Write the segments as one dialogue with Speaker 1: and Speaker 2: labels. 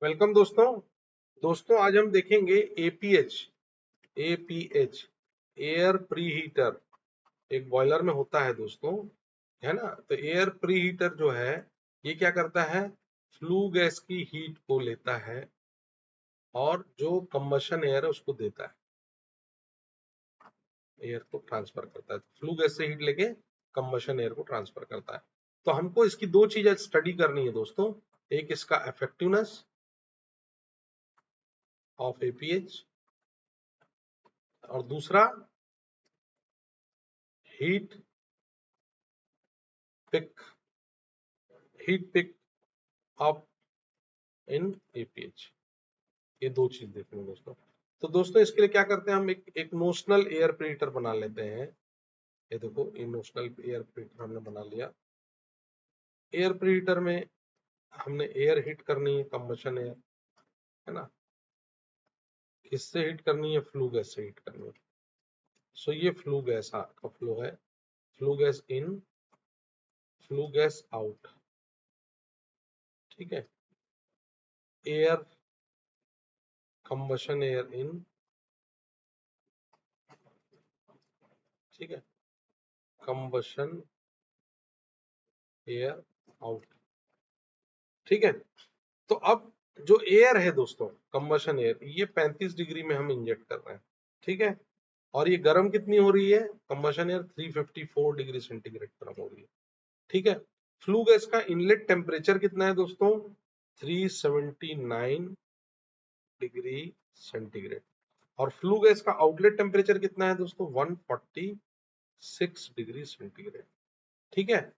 Speaker 1: Welcome दोस्तों। आज हम देखेंगे एपीएच। एयर प्री हीटर एक बॉयलर में होता है दोस्तों, है ना। तो एयर प्री हीटर जो है ये क्या करता है, फ्लू गैस की हीट को लेता है और जो कंबशन एयर है उसको देता है, एयर को ट्रांसफर करता है। फ्लू गैस से हीट लेके कंबशन एयर को ट्रांसफर करता है। तो हमको इसकी दो चीजें स्टडी करनी है दोस्तों, एक इसका इफेक्टिवनेस ऑफ एपीएच और दूसरा heat pick of in APH. ये दो चीज देखनी है दोस्तों। तो दोस्तों इसके लिए क्या करते हैं, हम एक नोशनल एयर प्रीहीटर बना लेते हैं। ये देखो, ये नोशनल एयर प्रीहीटर हमने बना लिया। एयर प्रीहीटर में हमने एयर हीट करनी है, कंबशन एयर, है ना। किससे हीट करनी है, फ्लू गैस से हीट करनी है। सो ये फ्लू गैस का फ्लो है, flue gas in, flue gas out. ठीक है, एयर कंबशन एयर इन, ठीक है, कंबशन एयर आउट। ठीक है। तो अब जो एयर है दोस्तों, कंबशन एयर, ये 35 डिग्री में हम इंजेक्ट कर रहे हैं। ठीक है, और ये गर्म कितनी हो रही है, कंबशन एयर 354 डिग्री सेंटीग्रेड गर्म हो रही है। ठीक है। फ्लू गैस का इनलेट टेम्परेचर कितना है दोस्तों, 379 डिग्री सेंटीग्रेड। और फ्लू गैस का आउटलेट टेम्परेचर कितना है दोस्तों, 146 डिग्री सेंटीग्रेड। ठीक है।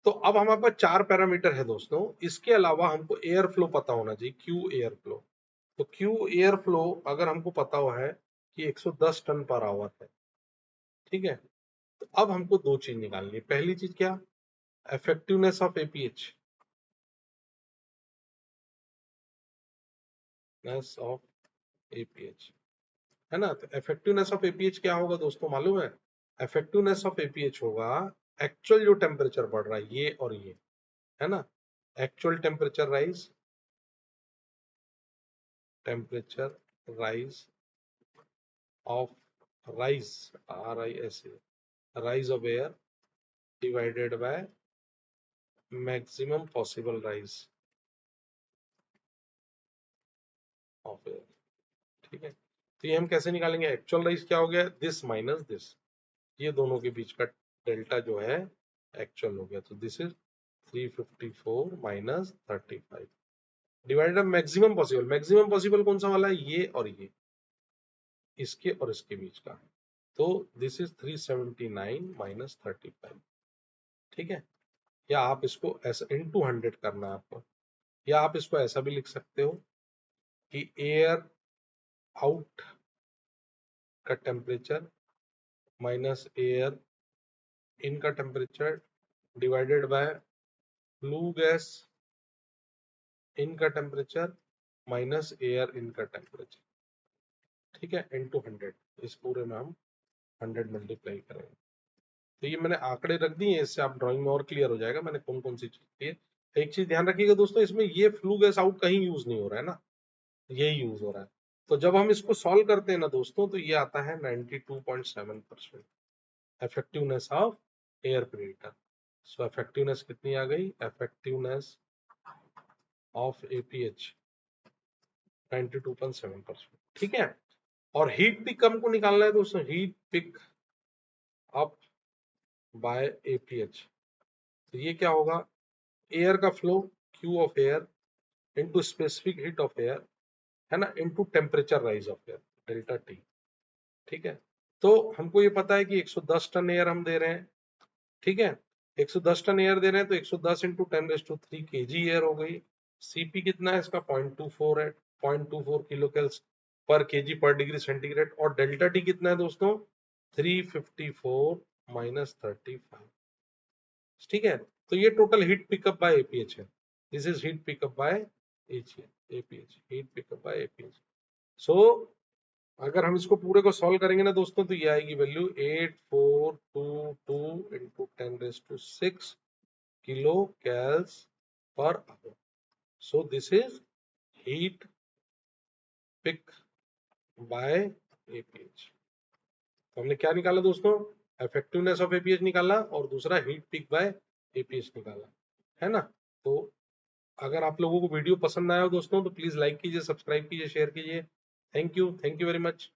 Speaker 1: तो अब हमारे पास चार पैरामीटर है दोस्तों। इसके अलावा हमको एयर फ्लो पता होना चाहिए, क्यू एयर फ्लो। तो क्यू एयर फ्लो अगर हमको पता हुआ है कि 110 टन पर आवर है, ठीक है। तो अब हमको दो चीज निकालनी है। पहली चीज क्या, effectiveness of APH, of APH, है ना। तो इफेक्टिवनेस ऑफ एपीएच क्या होगा दोस्तों, मालूम है। इफेक्टिवनेस ऑफ एपीएच होगा एक्चुअल जो टेम्परेचर बढ़ रहा है, ये और ये, है ना। Actual temperature rise of rise, RISE, rise of air divided by maximum possible rise of air। ठीक है। तो ये हम कैसे निकालेंगे, एक्चुअल राइज क्या हो गया, दिस माइनस दिस, ये दोनों के बीच का डेल्टा जो है एक्चुअल हो गया। तो this is 354 minus 35 divided by maximum possible कौन सा वाला है, ये और ये, इसके और इसके बीच का। तो दिस इज 379 माइनस 35। ठीक है। या आप इसको ऐसा इनटू 100 करना है आपको, या आप इसको ऐसा भी लिख सकते हो कि एयर आउट का टेम्परेचर माइनस एयर इन का temperature divided by flue gas in का टेम्परेचर माइनस एयर इन का टेम्परेचर। ठीक है, इनटू 100। इस पूरे में हम 100 मल्टीप्लाई करेंगे। तो ये मैंने आंकड़े रख दिए, इससे आप ड्राइंग में और क्लियर हो जाएगा मैंने कौन कौन सी चीज की है। एक चीज ध्यान रखिएगा दोस्तों, इसमें ये फ्लू गैस आउट कहीं यूज नहीं हो रहा है ना, यही यूज हो रहा है। तो जब हम इसको सॉल्व करते हैं ना दोस्तों, तो ये आता है 92.7% effectiveness of air preheater. So effectiveness कितनी आ गई, इफेक्टिवनेस ऑफ एपीएच 92.7%। ठीक है। और हीट पिक हमको निकालना है दोस्तों, heat pick up by APH. तो ये क्या होगा, एयर का flow, Q of air into specific heat of air, है ना, into temperature rise of air, delta T. ठीक है। तो हमको ये पता है कि 110 टन एयर हम दे रहे हैं। ठीक है, 110 टन एयर दे रहे हैं तो 110 इंटू 10⁻³ kg एयर हो गई। सीपी कितना है इसका, 0.24 है, 0.24 किलो कैल्स पर केजी पर डिग्री सेंटीग्रेड। और डेल्टा टी कितना है दोस्तों, 354 माइनस 35। ठीक है। तो ये total heat pickup by APH है। This is heat pickup by APH, heat pickup by APH. So अगर हम इसको पूरे को सॉल्व करेंगे ना दोस्तों, तो ये आएगी value 8422 into 10⁻⁶ kilo cals per hour. So this is heat pick by APH. तो हमने क्या निकाला दोस्तों, इफेक्टिवनेस ऑफ एपीएच निकाला और दूसरा हीट पिक बाय एपीएच निकाला, है ना। तो अगर आप लोगों को वीडियो पसंद आया हो दोस्तों तो प्लीज लाइक कीजिए, सब्सक्राइब कीजिए, शेयर कीजिए। Thank you very much.